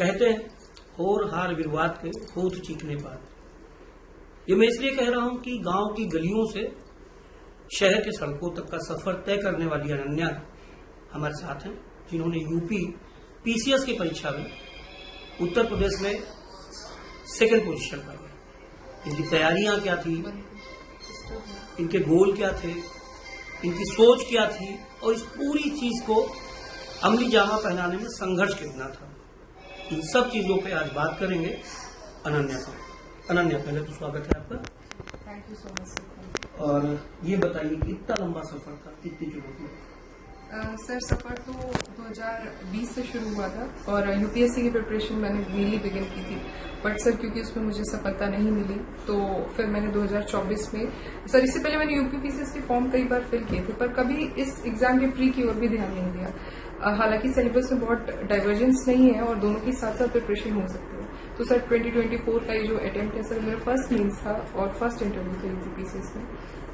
कहते हैं होर हार विवाद के होठ चीखने पात। ये मैं इसलिए कह रहा हूं कि गांव की गलियों से शहर के सड़कों तक का सफर तय करने वाली अनन्या हमारे साथ हैं, जिन्होंने यूपी पीसीएस की परीक्षा में उत्तर प्रदेश में सेकंड पोजीशन पाई। इनकी तैयारियां क्या थी, इनके गोल क्या थे, इनकी सोच क्या थी और इस पूरी चीज को अमली जामा पहनाने में संघर्ष कितना था, इन सब चीजों पे आज बात करेंगे अनन्या से। अनन्या, पहले तो स्वागत है आपका। Thank you so much. और ये बताइए कि इतना लंबा सफर था, कितनी चुनौतियां? सर सफर तो 2020 से शुरू हुआ था और यूपीएससी की प्रिपरेशन मैंने रियली बिगिन की थी, बट सर क्योंकि उसमें मुझे सफलता नहीं मिली तो फिर मैंने 2024 में, सर इससे पहले मैंने यूपीपीसीएस के फॉर्म कई बार फिल किए थे पर कभी इस एग्जाम के प्री की ओर भी ध्यान नहीं दिया। हालांकि सिलेबस में बहुत डाइवर्जेंस नहीं है और दोनों की साथ साथ प्रिपरेशन हो सकती है। तो सर 2024 का ये जो अटेम्प्ट है सर मेरा फर्स्ट मीन्स था और फर्स्ट इंटरव्यू था यूपीपीसीएस में,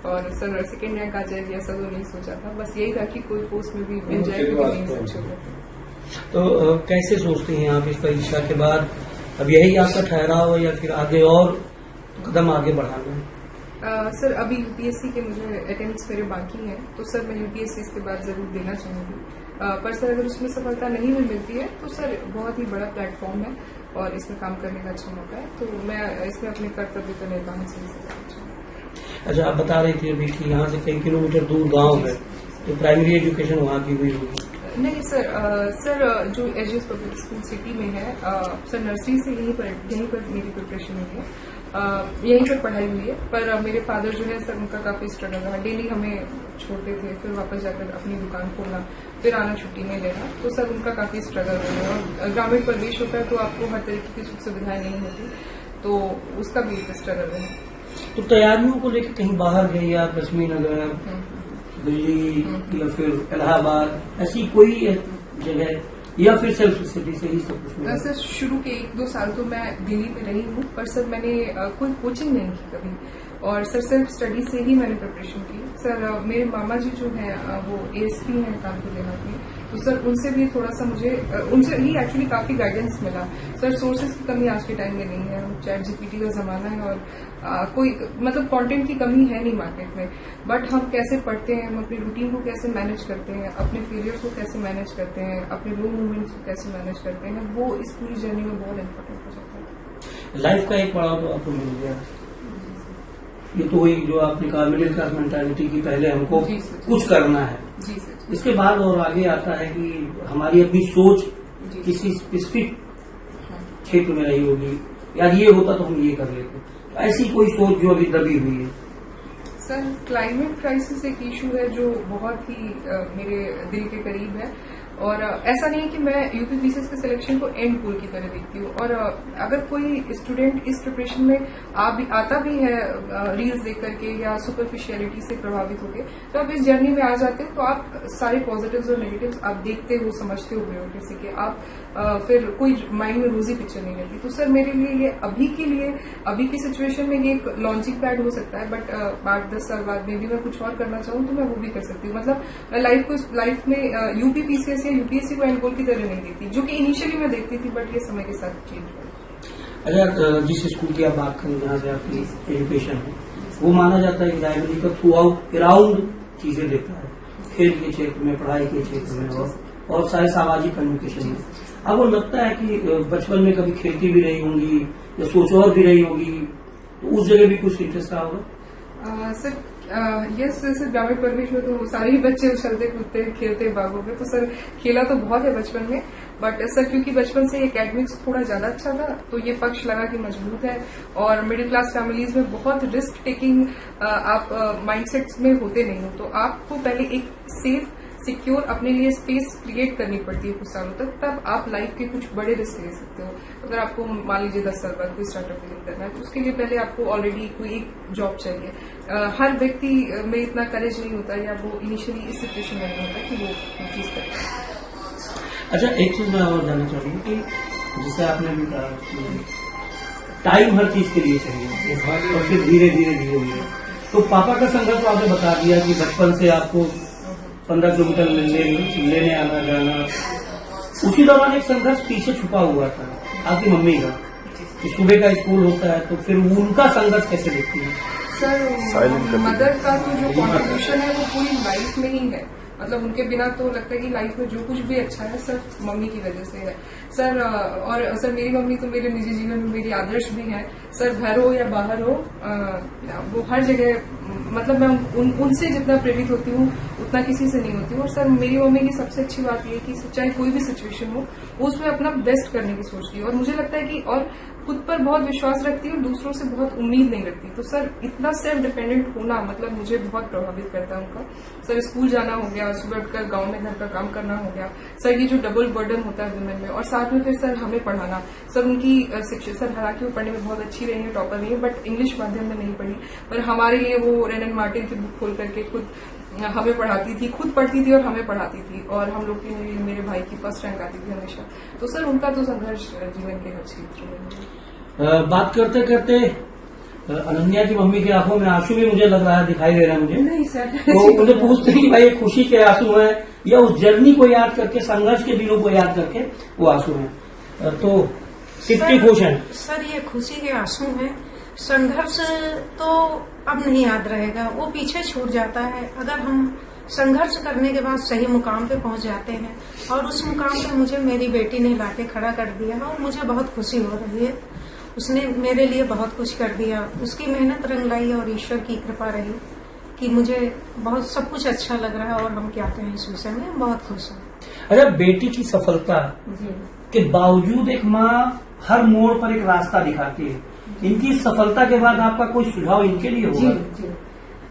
और सर सेकेंड रैंक आ जाएगी ऐसा तो नहीं सोचा था, बस यही था कि कोई पोस्ट में भी मिल जाए तो कैसे सोचते हैं आप इस परीक्षा के बाद, अब यही आपका ठहराव है या फिर आगे और कदम आगे बढ़ाना है? सर अभी यूपीएससी के मुझे अटेम्प्ट्स मेरे बाकी हैं तो सर मैं यूपीएससी इसके बाद जरूर देना चाहूंगी, पर सर अगर उसमें सफलता नहीं भी मिलती है तो सर बहुत ही बड़ा प्लेटफॉर्म है और इसमें काम करने का अच्छा मौका है, तो मैं इसमें अपने कर्तव्य का निर्वहन सही से करना चाहूँगी। अच्छा, आप बता रही थी अभी कि यहाँ से कई किलोमीटर दूर गांव है, तो प्राइमरी एजुकेशन वहाँ की हुई होगी? नहीं सर जो एचएस पब्लिक स्कूल सिटी में है सर नर्सरी से यहीं पर मेरी प्रिपरेशन हुई है, यहीं पर पढ़ाई हुई है, पर मेरे फादर जो है सर उनका काफी स्ट्रगल रहा, डेली हमें छोड़ते थे फिर वापस जाकर अपनी दुकान खोलना फिर आना छुट्टी में लेना, तो सर उनका काफी स्ट्रगल रहा है और ग्रामीण परिवेश होता है तो आपको हर तरीके की सुख सुविधाएं नहीं होती, तो उसका भी एक स्ट्रगल है। तो तैयारियों को लेकर कहीं बाहर गए या लक्ष्मी नगर, दिल्ली या फिर इलाहाबाद, ऐसी कोई जगह या फिर सेल्फ स्टडी से ही सब कुछ? सर शुरू के 1-2 साल तो मैं दिल्ली में रही हूँ, पर सर मैंने कोई कोचिंग नहीं की कभी और सर सेल्फ स्टडी से ही मैंने प्रिपरेशन की। सर मेरे मामा जी जो हैं वो एएसपी हैं कानपुर देहात में, तो सर उनसे भी थोड़ा सा मुझे उनसे ही एक्चुअली काफी गाइडेंस मिला। सर सोर्सेज की कमी आज के टाइम में नहीं है, चैट जीपीटी का जमाना है और कोई मतलब कंटेंट की कमी है नहीं मार्केट में, बट हम कैसे पढ़ते हैं, हम अपनी रूटीन को कैसे मैनेज करते हैं, अपने फेलियर्स को कैसे मैनेज करते हैं, अपने लो मूवमेंट्स को कैसे मैनेज करते हैं, वो इस पूरी जर्नी में बहुत इंपॉर्टेंट हो जाता है। लाइफ का एक पड़ाव तो आपको मिल गया, ये तो वही जो आपने कहा मिडिल क्लास मेंटालिटी की, पहले हमको कुछ करना है जी सर, इसके बाद और आगे आता है कि हमारी अपनी सोच किसी स्पेसिफिक क्षेत्र में रही होगी, यार ये होता तो हम ये कर लेते, ऐसी कोई सोच जो अभी दबी हुई है? सर क्लाइमेट क्राइसिस एक इशू है जो बहुत ही मेरे दिल के करीब है और ऐसा नहीं है कि मैं यूपीपीसीएस के सिलेक्शन को एंड गोल की तरह देखती हूँ, और अगर कोई स्टूडेंट इस प्रिपरेशन में आता भी है रील्स देख करके या सुपरफिशियलिटी से प्रभावित होकर, तो आप इस जर्नी में आ जाते हैं तो आप सारे पॉजिटिव्स और नेगेटिव्स आप देखते हो, समझते हो ब्यूरोक्रेसी के, आप फिर कोई माइंड में रोजी पिक्चर नहीं रहती। तो सर मेरे लिए ये अभी की सिचुएशन में ये एक लॉन्चिंग पैड हो सकता है, बट 8-10 साल बाद में भी मैं कुछ और करना चाहूँ तो मैं वो भी कर सकती हूँ। मतलब मैं लाइफ में यूपीपीसीएस या यूपीएससी को एंड गोल की तरह नहीं देखती, जो कि इनिशियली मैं देखती थी, बट ये समय के साथ चेंज हुआ। अच्छा, जिस स्कूल की आप बात करें जहाँ से आपकी एजुकेशन है, वो माना जाता है कि लाइब्रेरी का थ्रू आउट अराउंड चीजें देता है, खेल के क्षेत्र में, पढ़ाई के क्षेत्र में और सारे सामाजिक कम्युनिकेशन में। आपको लगता है कि बचपन में कभी खेलती भी रही होंगी या सोचवर भी रही होगी, तो उस जगह भी कुछ इंटरेस्ट रहा होगा? सर यस सर, ग्रामीण परिवेश में तो सारे ही बच्चे उछलते कूदते खेलते भागों में, तो सर खेला तो बहुत है बचपन में, बट सर क्योंकि बचपन से एकेडमिक्स थोड़ा ज्यादा अच्छा था तो ये पक्ष लगा कि मजबूत है, और मिडिल क्लास फैमिलीज में बहुत रिस्क टेकिंग आप माइंडसेट्स में होते नहीं हो, तो आपको पहले एक सेफ सिक्योर अपने लिए स्पेस क्रिएट करनी पड़ती है कुछ सालों तक, तब आप लाइफ के कुछ बड़े रिस्क ले सकते हो। अगर आपको मान लीजिए 10 साल बाद कोई स्टार्टअप बिल्ड करना है तो उसके लिए पहले आपको ऑलरेडी कोई एक जॉब चाहिए। हर व्यक्ति में इतना करेज नहीं होता या वो इनिशियली इस सिचुएशन में नहीं होता कि वो चीज करे। अच्छा, एक चीज मैं और जानना चाहूंगी कि जिसे आपने भी कहा टाइम हर चीज के लिए चाहिए और फिर धीरे धीरे तो पापा का संघर्ष तो आपने बता दिया कि बचपन से आपको 15 किलोमीटर लेने आना जाना। उसी दौरान एक संघर्ष पीछे छुपा हुआ था आपकी मम्मी का, कि सुबह का स्कूल होता है तो फिर उनका संघर्ष कैसे देखती है? सर, मदर का तो जो कॉन्ट्रीब्यूशन है वो पूरी लाइफ में ही है। मतलब उनके बिना तो लगता है कि लाइफ में जो कुछ भी अच्छा है सिर्फ मम्मी की वजह से है सर। और सर मेरी मम्मी तो मेरे निजी जीवन में मेरी आदर्श भी है सर। घर हो या बाहर हो, वो हर जगह, मतलब मैं उनसे जितना प्रेरित होती हूँ उतना किसी से नहीं होती हूँ। और सर मेरी मम्मी की सबसे अच्छी बात यह है कि चाहे कोई भी सिचुएशन हो वो उसमें अपना बेस्ट करने की सोचती है। और मुझे लगता है कि और खुद पर बहुत विश्वास रखती है और दूसरों से बहुत उम्मीद नहीं रखती। तो सर इतना सेल्फ डिपेंडेंट होना मतलब मुझे बहुत प्रभावित करता है उनका। सर स्कूल जाना हो गया, सुबह उठकर गांव में घर का काम करना हो गया सर, ये जो डबल बर्डन होता है वुमेन में, और साथ में फिर सर हमें पढ़ाना। सर उनकी शिक्षा, सर हालांकि वो पढ़ने में बहुत अच्छी रही है, टॉपर रही है, बट इंग्लिश माध्यम में नहीं पढ़ी। पर हमारे लिए वो रेन एंड मार्टिन की बुक खोल करके खुद हमें पढ़ाती थी, खुद पढ़ती थी और हमें पढ़ाती थी। और हम लोग की, मेरे भाई की फर्स्ट रैंक आती थी हमेशा। तो सर उनका तो संघर्ष जीवन के हर क्षेत्र में। बात करते करते अनन्या की मम्मी की आंखों में आंसू भी मुझे लग रहा है, दिखाई दे रहा है मुझे। नहीं सर, तो मुझे पूछते हैं कि भाई ये खुशी के आंसू हैं या उस जर्नी को याद करके, संघर्ष के दिनों को याद करके वो आंसू हैं? तो कितनी खुश हैं सर? ये खुशी के आंसू हैं। संघर्ष तो अब नहीं याद रहेगा, वो पीछे छूट जाता है। अगर हम संघर्ष करने के बाद सही मुकाम पे पहुंच जाते हैं, और उस मुकाम पे मुझे मेरी बेटी ने लाके खड़ा कर दिया और मुझे बहुत खुशी हो रही है। उसने मेरे लिए बहुत कुछ कर दिया, उसकी मेहनत रंग लाई और ईश्वर की कृपा रही कि मुझे बहुत सब कुछ अच्छा लग रहा है। और हम क्या कहें इस विषय में, बहुत खुश हैं। अरे बेटी की सफलता के बावजूद एक माँ हर मोड़ पर एक रास्ता दिखाती है। इनकी सफलता के बाद आपका कोई सुझाव इनके लिए होगा? जी,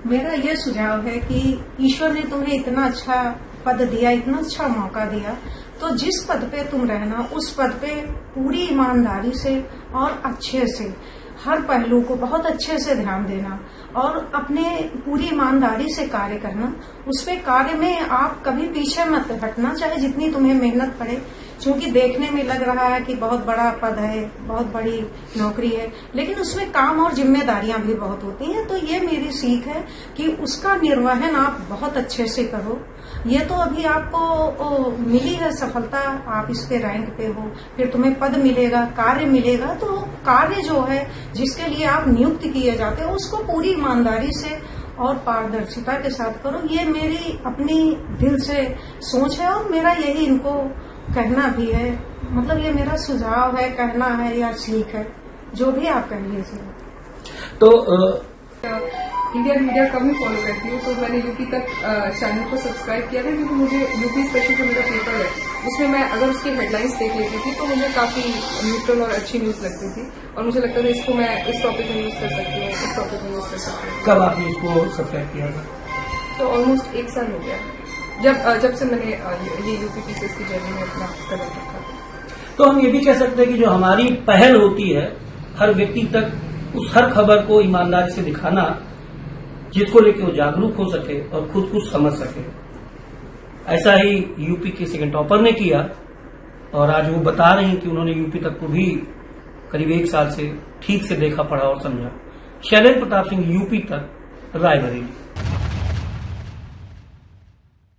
मेरा ये सुझाव है कि ईश्वर ने तुम्हें इतना अच्छा पद दिया, इतना अच्छा मौका दिया, तो जिस पद पे तुम रहना उस पद पे पूरी ईमानदारी से और अच्छे से हर पहलू को बहुत अच्छे से ध्यान देना और अपने पूरी ईमानदारी से कार्य करना। उस पे कार्य में आप कभी पीछे मत हटना, चाहे जितनी तुम्हें मेहनत पड़े। क्योंकि देखने में लग रहा है कि बहुत बड़ा पद है, बहुत बड़ी नौकरी है, लेकिन उसमें काम और जिम्मेदारियां भी बहुत होती हैं। तो ये मेरी सीख है कि उसका निर्वहन आप बहुत अच्छे से करो। ये तो अभी आपको मिली है सफलता, आप इस पे रैंक पे हो, फिर तुम्हें पद मिलेगा, कार्य मिलेगा। तो कार्य जो है जिसके लिए आप नियुक्त किए जाते हो उसको पूरी ईमानदारी से और पारदर्शिता के साथ करो। ये मेरी अपनी दिल से सोच है और मेरा यही इनको कहना भी है। मतलब ये मेरा सुझाव है, कहना है या सीख है, जो भी आप कह लीजिए। तो इंडियन मीडिया कम ही फॉलो करती हूँ, तो मैंने यूपी तक चैनल को सब्सक्राइब किया था, क्योंकि मुझे यूपी स्पेशल जो मेरा पेपर है उसमें मैं अगर उसकी हेडलाइंस देख लेती थी तो मुझे काफी न्यूट्रल और अच्छी न्यूज लगती थी, और मुझे लगता था इसको मैं इस टॉपिक में यूज कर सकती हूँ, इस टॉपिक में यूज कर सकती हूँ। कब आपने इसको सब्सक्राइब किया था? तो ऑलमोस्ट 1 साल हो गया जब से मैंने ये यूपी पीसीएस की जर्नी में अपना कदम रखा। तो हम ये भी कह सकते हैं कि जो हमारी पहल होती है हर व्यक्ति तक उस हर खबर को ईमानदारी से दिखाना, जिसको लेके वो जागरूक हो सके और खुद कुछ समझ सके। ऐसा ही यूपी के सेकंड टॉपर ने किया, और आज वो बता रही हैं कि उन्होंने यूपी तक को भी करीब 1 साल से ठीक से देखा, पढ़ा और समझा। शैलेंद्र प्रताप सिंह, यूपी तक, रायबरेली।